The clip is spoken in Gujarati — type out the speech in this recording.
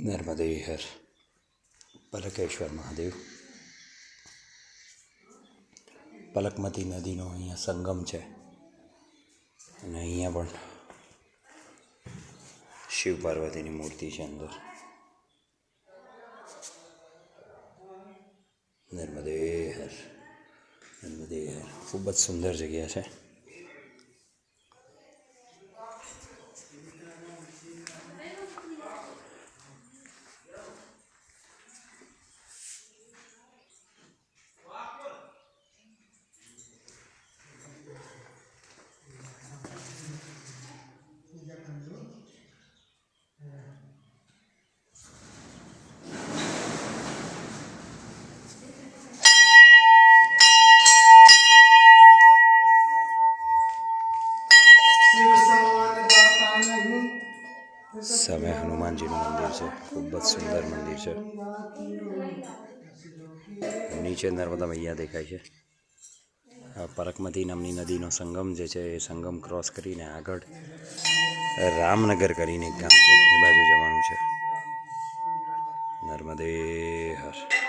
નર્મદે હર. પલકેશ્વર મહાદેવ. પલકમતી નદીનો અહીંયા સંગમ છે અને અહીંયા પણ શિવ પાર્વતીની મૂર્તિ છે અંદર. નર્મદે હર. નર્મદે હર. ખૂબ જ સુંદર જગ્યા છે. સામે હનુમાનજીનું મંદિર છે. ખૂબ જ સુંદર મંદિર છે. નીચે નર્મદા મૈયા દેખાય છે. આ પલકમતી નામની નદીનો સંગમ જે છે એ સંગમ ક્રોસ કરીને આગળ રામનગર કરીને એક ગામ છે, એ બાજુ જવાનું છે. નર્મદે હર.